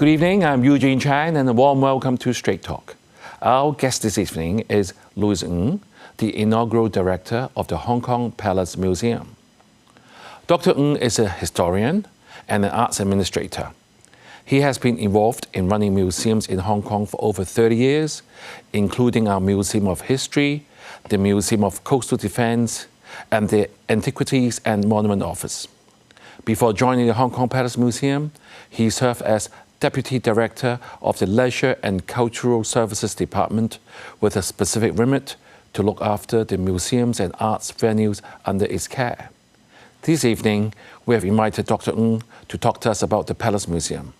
Good evening, I'm Eugene Chan and a warm welcome to Straight Talk. Our guest this evening is Louis Ng, the inaugural director of the Hong Kong Palace Museum. Dr. Ng is a historian and an arts administrator. He has been involved in running museums in Hong Kong for over 30 years, including our Museum of History, the Museum of Coastal Defence, and the Antiquities and Monument Office. Before joining the Hong Kong Palace Museum, he served as Deputy Director of the Leisure and Cultural Services Department with a specific remit to look after the museums and arts venues under its care. This evening, we have invited Dr. Ng to talk to us about the Palace Museum.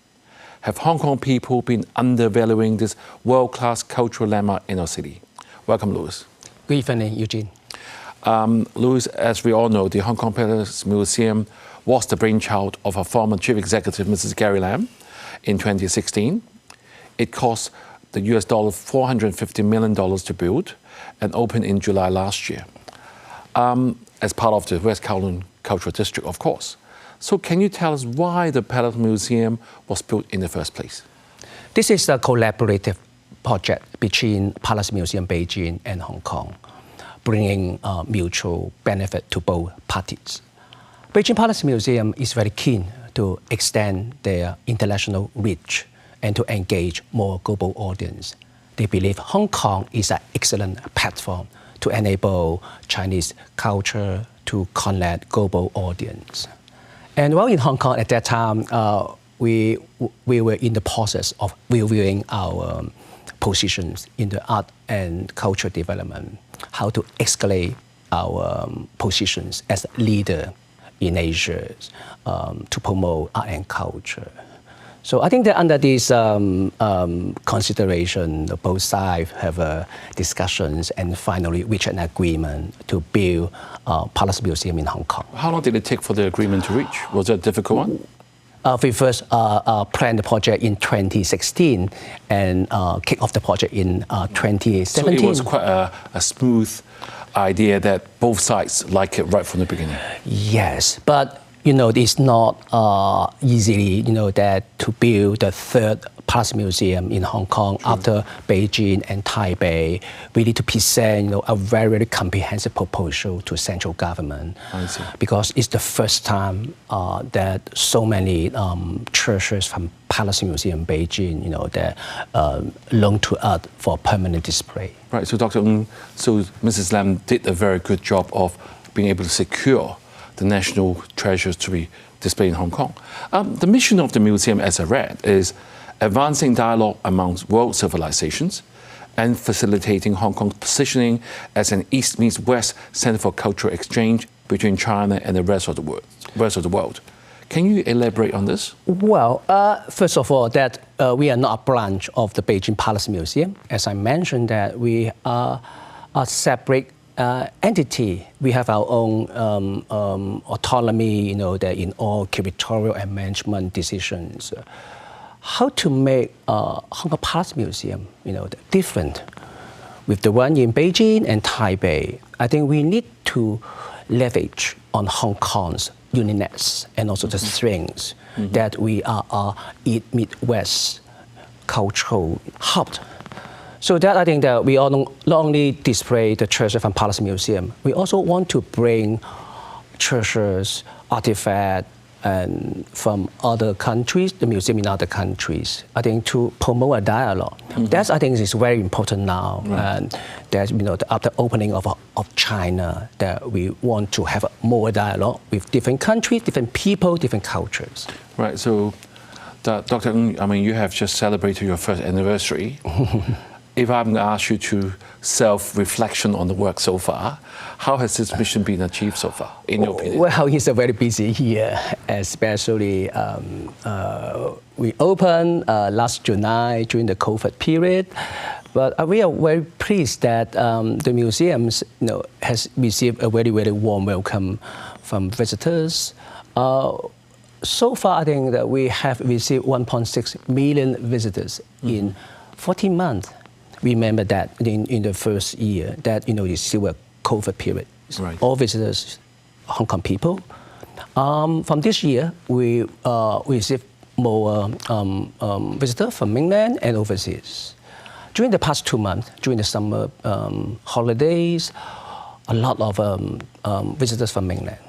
Have Hong Kong people been undervaluing this world-class cultural landmark in our city? Welcome, Louis. Good evening, Eugene. Louis, as we all know, the Hong Kong Palace Museum was the brainchild of our former Chief Executive, Mrs. Carrie Lam, in 2016. It cost the US $450 million to build and opened in July last year, as part of the West Kowloon Cultural District, of course. So can you tell us why the Palace Museum was built in the first place? This is a collaborative project between Palace Museum Beijing and Hong Kong, bringing mutual benefit to both parties. Beijing Palace Museum is very keen to extend their international reach and to engage more global audience. They believe Hong Kong is an excellent platform to enable Chinese culture to connect global audience. And while in Hong Kong at that time, we were in the process of reviewing our positions in the art and culture development, how to escalate our positions as a leader in Asia to promote art and culture. So I think that under this consideration, both sides have discussions and finally reach an agreement to build Palace Museum in Hong Kong. How long did it take for the agreement to reach? Was it a difficult one? We first planned the project in 2016 and kicked off the project in 2017. So it was quite a smooth idea that both sides like it right from the beginning. Yes, but it's not easily that to build the third Palace Museum in Hong Kong after Beijing and Taipei. We need to present a very, very comprehensive proposal to central government. I see. Because it's the first time that so many treasures from Palace Museum Beijing, that loan to us for permanent display. Right. So Dr. Ng, so Mrs. Lam did a very good job of being able to secure the national treasures to be displayed in Hong Kong. The mission of the museum, as I read, is advancing dialogue amongst world civilizations and facilitating Hong Kong's positioning as an East meets West center for cultural exchange between China and the rest of the world. Can you elaborate on this? Well, first of all, that we are not a branch of the Beijing Palace Museum. As I mentioned, that we are a separate entity. We have our own autonomy, that in all curatorial and management decisions. How to make Hong Kong Palace Museum, different with the one in Beijing and Taipei? I think we need to leverage on Hong Kong's uniqueness and also the strengths that we are a East meets West cultural hub. So that I think that we not only display the treasure from Palace Museum, we also want to bring treasures, artifacts, and from other countries, the museum in other countries, I think to promote a dialogue. That's, I think, is very important now. Right. And that, after opening of China, that we want to have more dialogue with different countries, different people, different cultures. Right. So, Dr. Ng, I mean, you have just celebrated your first anniversary. If I'm going to ask you to self-reflection on the work so far, how has this mission been achieved so far, in your opinion? Well, it's a very busy year, especially we opened last July during the COVID period. But we are very pleased that the museums has received a very, very warm welcome from visitors. So far, I think that we have received 1.6 million visitors in 14 months. Remember that in the first year that it's still a COVID period. Right. All visitors, Hong Kong people. From this year, we received more visitors from mainland and overseas. During the past 2 months, during the summer holidays, a lot of visitors from mainland.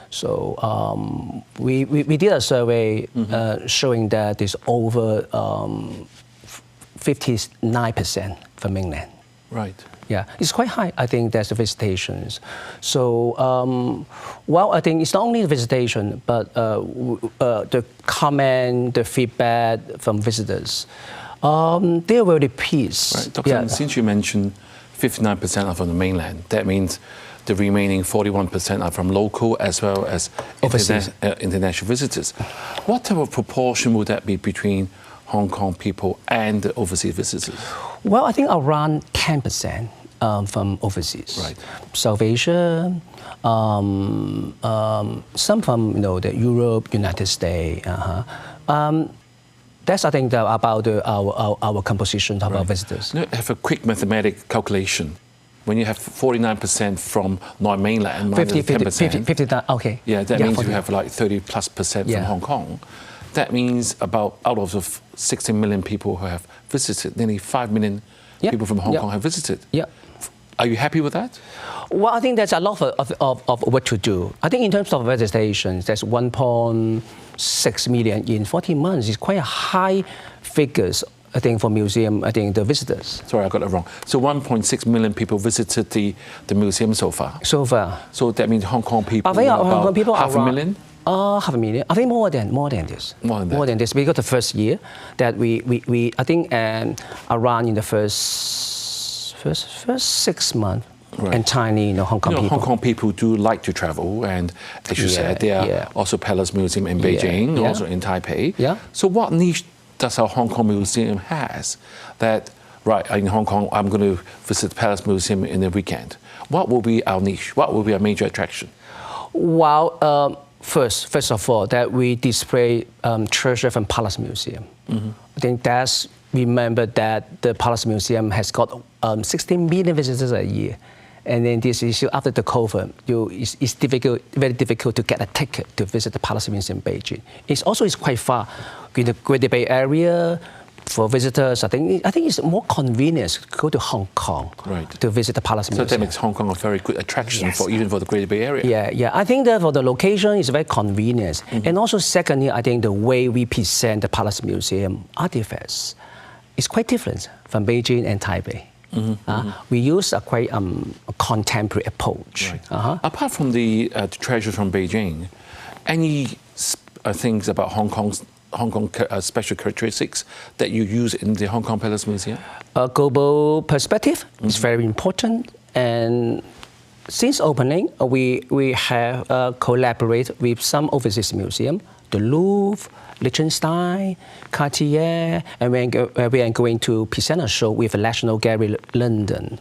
So we did a survey showing that there's over 59% from mainland. Right. Yeah, it's quite high. I think that's the visitations. So, well, I think it's not only the visitation, but the comment, the feedback from visitors. They are very pleased. Right. Dr. Since you mentioned 59% are from the mainland, that means the remaining 41% are from local as well as international visitors. What type of proportion would that be between Hong Kong people and the overseas visitors? Well, I think around 10% from overseas. Right. South Asia, some from the Europe, United States. That's I think about our composition of our visitors. Now, have a quick mathematical calculation. When you have 49% from non-mainland, 50%. Okay. Yeah, that means you have like 30+% from Hong Kong. That means about out of the 16 million people who have visited, nearly 5 million people from Hong Kong have visited. Yeah. Are you happy with that? Well, I think there's a lot of work to do. I think in terms of visitations, there's 1.6 million in 14 months. It's quite a high figures, I think, for museum, I think, the visitors. Sorry, I got it wrong. So 1.6 million people visited the museum so far? So far. So that means Hong Kong people, I think Hong Kong people half a million? Half a million. I think more than this. More than this. Because the first year that we I think around in the first 6 months, entirely Hong Kong people. Hong Kong people do like to travel, and as you said, there are also Palace Museum in Beijing, also in Taipei. Yeah. So what niche does our Hong Kong Museum has that, right, in Hong Kong, I'm going to visit the Palace Museum in the weekend. What will be our niche? What will be our major attraction? Well, first of all, that we display treasure from Palace Museum. I think that's, remember that the Palace Museum has got 16 million visitors a year. And then this issue after the COVID, it's difficult, very difficult to get a ticket to visit the Palace Museum in Beijing. It's quite far. In the Greater Bay Area, for visitors, I think it's more convenient to go to Hong Kong to visit the Palace Museum. So that makes Hong Kong a very good attraction even for the Greater Bay Area. Yeah. I think that for the location, it's very convenient. And also, secondly, I think the way we present the Palace Museum artifacts is quite different from Beijing and Taipei. We use a quite contemporary approach. Right. Apart from the treasures from Beijing, any things about Hong Kong special characteristics that you use in the Hong Kong Palace Museum? A global perspective is very important, and since opening, we have collaborated with some overseas museums, the Louvre, Liechtenstein, Cartier, and we are going to present a show with the National Gallery London.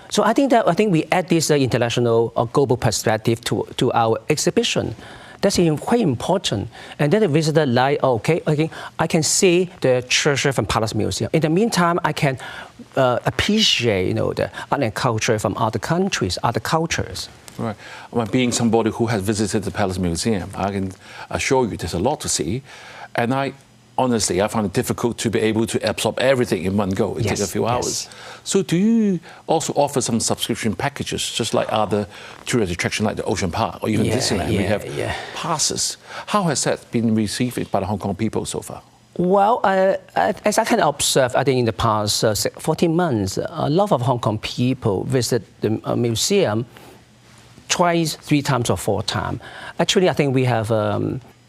So I think we add this international or global perspective to our exhibition. That's quite important. And then the visitor like, okay, I can see the treasure from Palace Museum. In the meantime, I can appreciate the art and culture from other countries, other cultures. Right. Well, being somebody who has visited the Palace Museum, I can assure you there's a lot to see. And honestly, I find it difficult to be able to absorb everything in one go. It takes a few hours. So do you also offer some subscription packages, just like other tourist attractions like the Ocean Park or even Disneyland? We have passes. How has that been received by the Hong Kong people so far? Well, as I can observe, I think in the past 14 months, a lot of Hong Kong people visit the museum twice, 3 times or 4 times. Actually, I think we have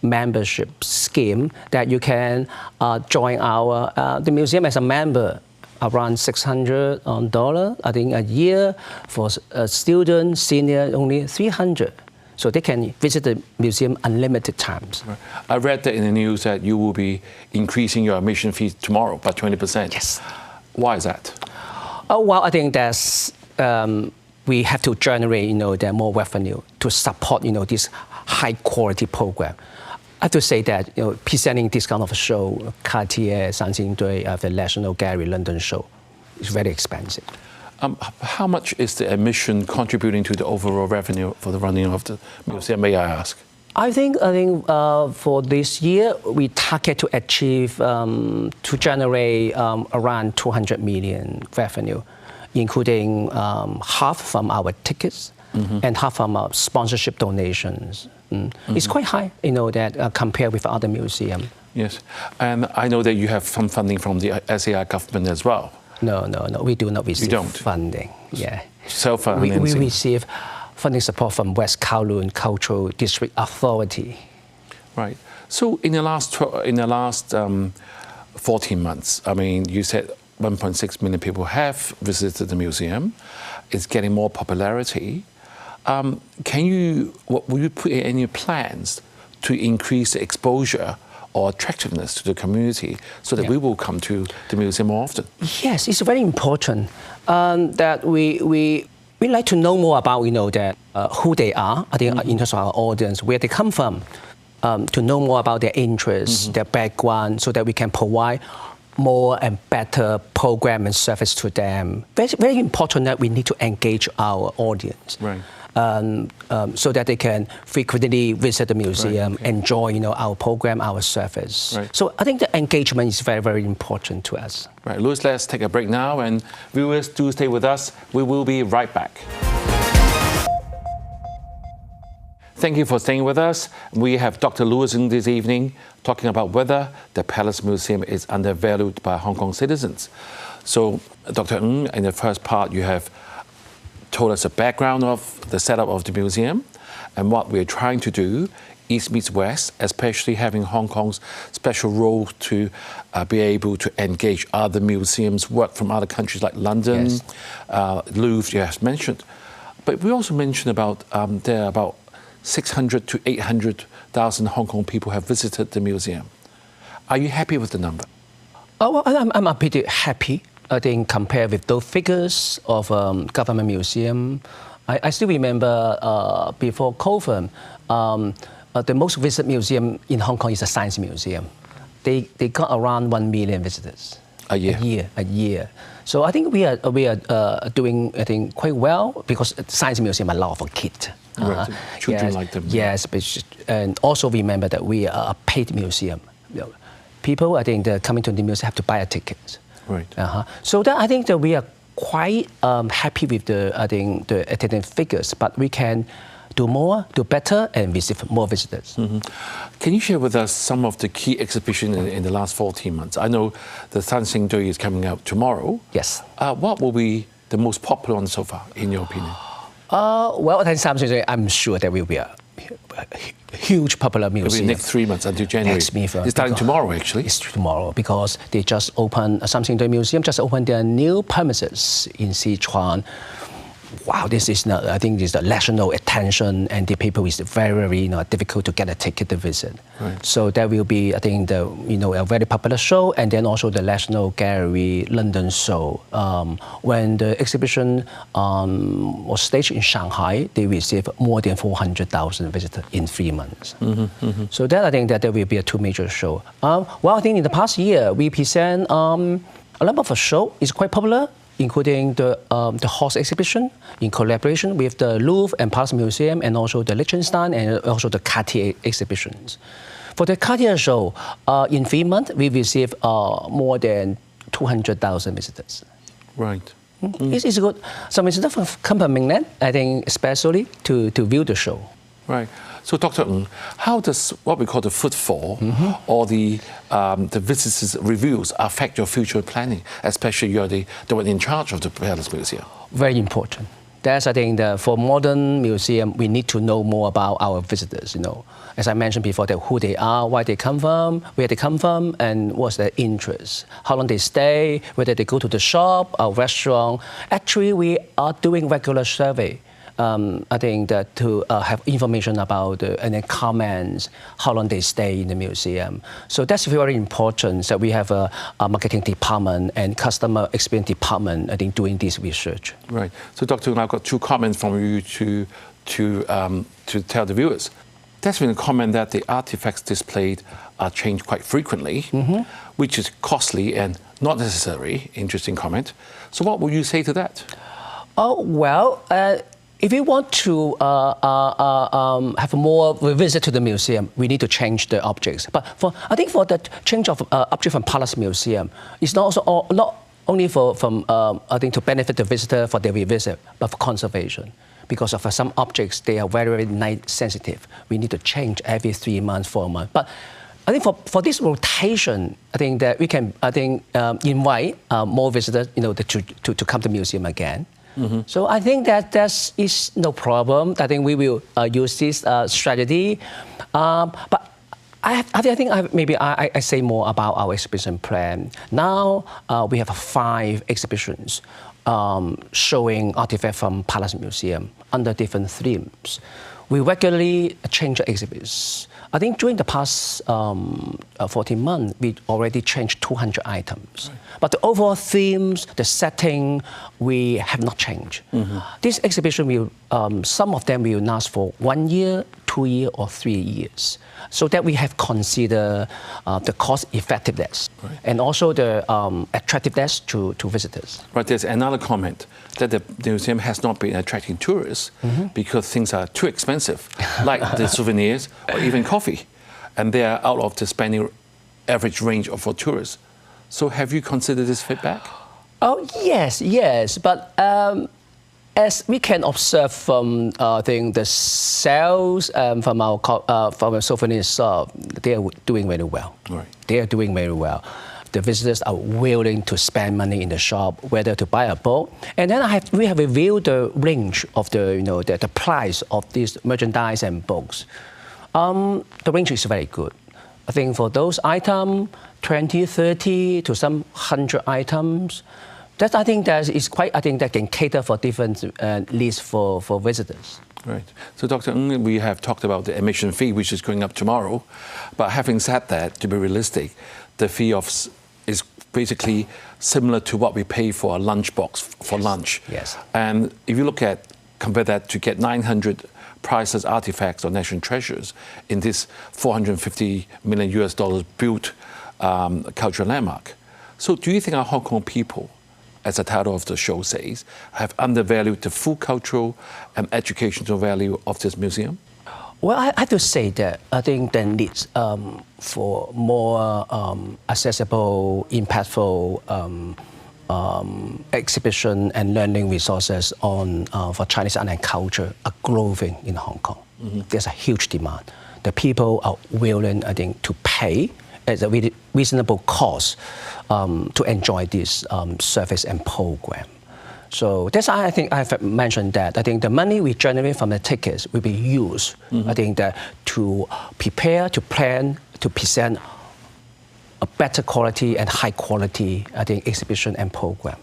membership scheme that you can join the museum as a member, around $600 I think a year. For a student, senior, only $300. So they can visit the museum unlimited times. Right. I read that in the news that you will be increasing your admission fee tomorrow by 20%. Yes. Why is that? Oh, well, I think that's we have to generate more revenue to support this high quality program. I have to say that presenting this kind of show, Cartier, the National Gallery London show, is very expensive. How much is the admission contributing to the overall revenue for the running of the museum, may I ask? I think for this year we target to achieve to generate around 200 million revenue, including half from our tickets and half from our sponsorship donations. It's quite high, that compared with other museums. Yes, and I know that you have some funding from the SAR government as well. No, we do not receive funding. Yeah, self-financing. We receive funding support from West Kowloon Cultural District Authority. Right. So in the last 14 months, I mean, you said 1.6 million people have visited the museum. It's getting more popularity. Will you put in any plans to increase the exposure or attractiveness to the community so that we will come to the museum more often? Yes, it's very important that we like to know more about that who they are, I think, in terms of our audience, where they come from, to know more about their interests, their background, so that we can provide more and better program and service to them. Very, very important that we need to engage our audience. Right. So that they can frequently visit the museum, enjoy our program, our service. Right. So I think the engagement is very, very important to us. Right, Louis, let's take a break now, and viewers, do stay with us. We will be right back. Thank you for staying with us. We have Dr. Louis Ng this evening talking about whether the Palace Museum is undervalued by Hong Kong citizens. So, Dr. Ng, in the first part, you have told us the background of the setup of the museum and what we're trying to do, East meets West, especially having Hong Kong's special role to be able to engage other museums, work from other countries like London, Louvre, you have mentioned. But we also mentioned about there are about 600 to 800,000 Hong Kong people have visited the museum. Are you happy with the number? Oh, well, I'm pretty happy. I think compared with those figures of government museum, I still remember before COVID, the most visited museum in Hong Kong is the Science Museum. They got around 1 million visitors a year. So I think we are doing quite well because Science Museum allow for kids. Children like them. Yes, and also remember that we are a paid museum. People, I think, that coming to the museum have to buy a ticket. Right. So that I think that we are quite happy with the attendance figures, but we can do more, do better, and receive more visitors. Can you share with us some of the key exhibitions in the last 14 months? I know the Dancing Day is coming out tomorrow. Yes. What will be the most popular one so far, in your opinion? Well, I'm sure there will be a huge popular museum. It'll be next 3 months until January. It's starting tomorrow, actually. It's tomorrow because they just opened, Dancing Day Museum just opened their new premises in Sichuan. Wow, this is not, I think this is the national attention, and the people is very, very difficult to get a ticket to visit. Right. So there will be, I think, a very popular show, and then also the National Gallery London show. When the exhibition was staged in Shanghai, they received more than 400,000 visitors in 3 months. So then I think that there will be a two major show. Well, I think in the past year we present a number of shows. It's quite popular, including the horse exhibition in collaboration with the Louvre and Palace Museum, and also the Liechtenstein and also the Cartier exhibitions. For the Cartier show, in 3 months, we received more than 200,000 visitors. Right. It's good. Some visitors come from mainland, I think, especially to view the show. Right. So, Dr. Ng, how does what we call the footfall or the visitors' reviews affect your future planning, especially you're the one in charge of the Palace Museum? Very important. That's, I think, for modern museum, we need to know more about our visitors, As I mentioned before, who they are, why they come from, where they come from, and what's their interest, how long they stay, whether they go to the shop or restaurant. Actually, we are doing regular survey. I think that to have information about and then comments, how long they stay in the museum. So that's very important that we have a marketing department and customer experience department, I think, doing this research. Right. So, Dr. Ng, I've got 2 comments from you to tell the viewers. There's been a comment that the artifacts displayed are changed quite frequently, which is costly and not necessary. Interesting comment. So what will you say to that? Oh, well, if we want to have more visit to the museum, we need to change the objects. But I think for the change of object from Palace Museum, it's not only I think to benefit the visitor for their visit, but for conservation. Because of some objects, they are very, very light sensitive. We need to change every 3 months, 4 months. But I think for this rotation, I think that we can invite more visitors, to come to the museum again. Mm-hmm. So I think that is no problem. I think we will use this strategy. But I think maybe I say more about our exhibition plan. Now we have 5 exhibitions showing artifacts from Palace Museum under different themes. We regularly change the exhibits. I think during the past 14 months, we already changed 200 items. Right. But the overall themes, the setting, we have not changed. Mm-hmm. This exhibition will, some of them will last for 1 year, 2 years, or 3 years. So that we have considered the cost effectiveness, right, and also the attractiveness to visitors. Right, there's another comment that the museum has not been attracting tourists, mm-hmm, because things are too expensive, like the souvenirs or even coffee, and they are out of the spending average range for tourists. So have you considered this feedback? Oh, yes, but as we can observe from the sales from our souvenir shop, they are doing very well. Right. They are doing very well. The visitors are willing to spend money in the shop, whether to buy a book. And then we have reviewed the range of the price of these merchandise and books. The range is very good. I think for those items, 20, 30 to some 100 items, I think that can cater for different needs for visitors. Right. So Dr. Ng, we have talked about the admission fee, which is going up tomorrow. But having said that, to be realistic, the fee is basically similar to what we pay for a lunch box for lunch. Yes. And if you compare that to get 900 priceless artifacts or national treasures in this $450 million built cultural landmark. So do you think our Hong Kong people, as the title of the show says, have undervalued the full cultural and educational value of this museum? Well, I have to say that I think the needs for more accessible, impactful exhibition and learning resources for Chinese art and culture are growing in Hong Kong. Mm-hmm. There's a huge demand. The people are willing, I think, to pay at a really reasonable cost to enjoy this service and program. So that's why I think I have mentioned that. I think the money we generate from the tickets will be used, mm-hmm, I think, to prepare, to plan, to present a better quality and high quality, I think, exhibition and program.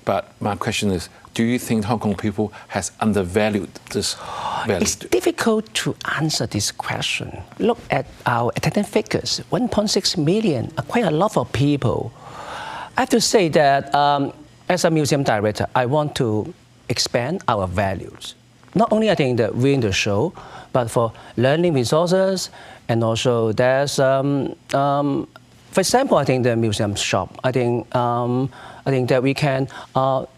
But my question is, do you think Hong Kong people has undervalued this value? It's difficult to answer this question. Look at our attendance figures, 1.6 million, quite a lot of people. I have to say that as a museum director, I want to expand our values. Not only, I think, during the show, but for learning resources, and also there's, for example, I think the museum shop, I think that we can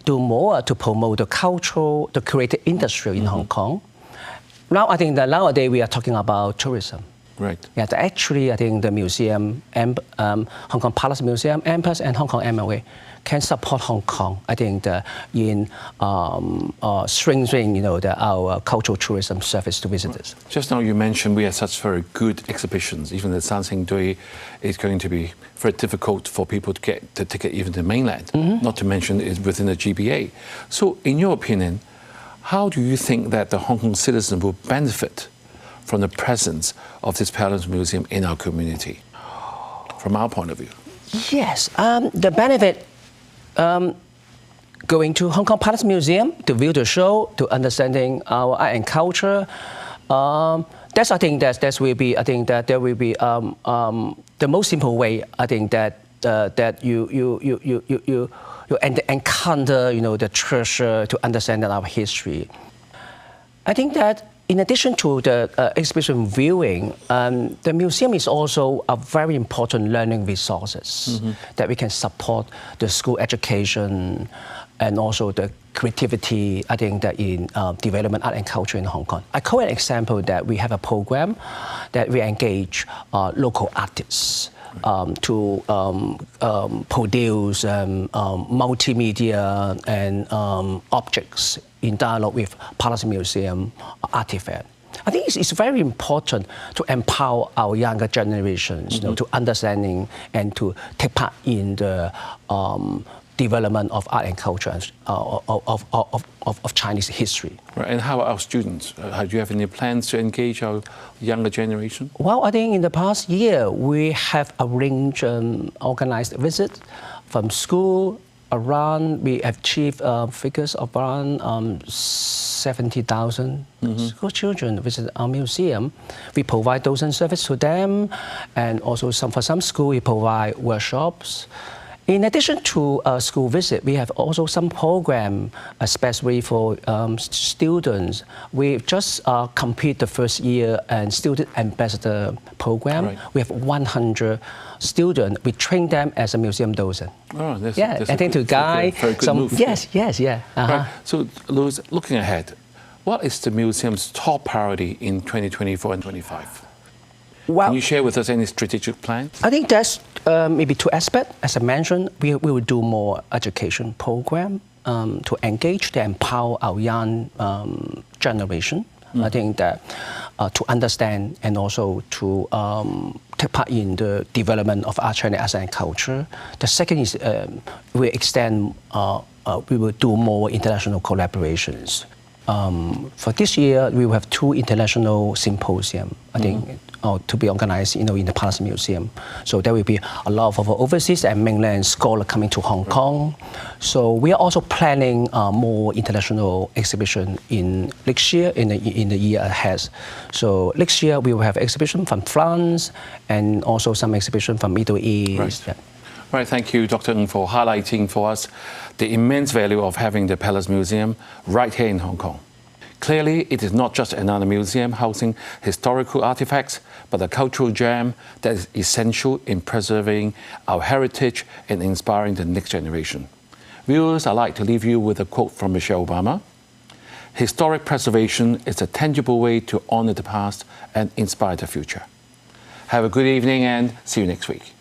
do more to promote the creative industry in, mm-hmm, Hong Kong. Now, I think that nowadays we are talking about tourism. Right. Yeah, I think the museum, Hong Kong Palace Museum, Empress, and Hong Kong MLA can support Hong Kong, I think, in strengthening, our cultural tourism service to visitors. Just now you mentioned we have such very good exhibitions. Even the Sanxing Dui is going to be very difficult for people to get the ticket even to mainland, mm-hmm, not to mention it's within the GBA. So in your opinion, how do you think that the Hong Kong citizen will benefit from the presence of this Palace Museum in our community, from our point of view? Yes, the benefit going to Hong Kong Palace Museum to view the show, to understanding our art and culture. I think that will be the most simple way. I think that you encounter the treasure to understand our history. I think that in addition to the exhibition viewing, the museum is also a very important learning resources, mm-hmm, that we can support the school education and also the creativity, I think that in development art and culture in Hong Kong. I quote an example that we have a program that we engage local artists to produce multimedia and objects in dialogue with Palace Museum artifacts. I think it's very important to empower our younger generations, to understanding and to take part in the development of art and culture of Chinese history. Right. And how are our students? Do you have any plans to engage our younger generation? Well, I think in the past year we have arranged organized visits from school. We have achieved figures of around 70,000 school children visit our museum. We provide docent service to them, and also for some school we provide workshops. In addition to a school visit, we have also some program, especially for students. We just complete the first year and student ambassador program. Right. We have 100 students. We train them as a museum docent. Oh, that's I think to guide some. Move. Yes. Right. So, Louis, looking ahead, what is the museum's top priority in 2024 and 2025? Well, can you share with us any strategic plans? I think that's maybe two aspects. As I mentioned, we will do more education program to engage, to empower our young generation. I think that to understand and also to take part in the development of our Chinese arts and culture. The second is we extend, we will do more international collaborations. For this year, we will have 2 international symposiums, I think, to be organized, in the Palace Museum. So there will be a lot of overseas and mainland scholars coming to Hong Kong. So we are also planning more international exhibition in next year, in the year ahead. So next year we will have exhibition from France and also some exhibition from Middle East. Right. Yeah. Right, thank you, Dr. Ng, for highlighting for us the immense value of having the Palace Museum right here in Hong Kong. Clearly, it is not just another museum housing historical artifacts, but a cultural gem that is essential in preserving our heritage and inspiring the next generation. Viewers, I'd like to leave you with a quote from Michelle Obama. Historic preservation is a tangible way to honor the past and inspire the future. Have a good evening and see you next week.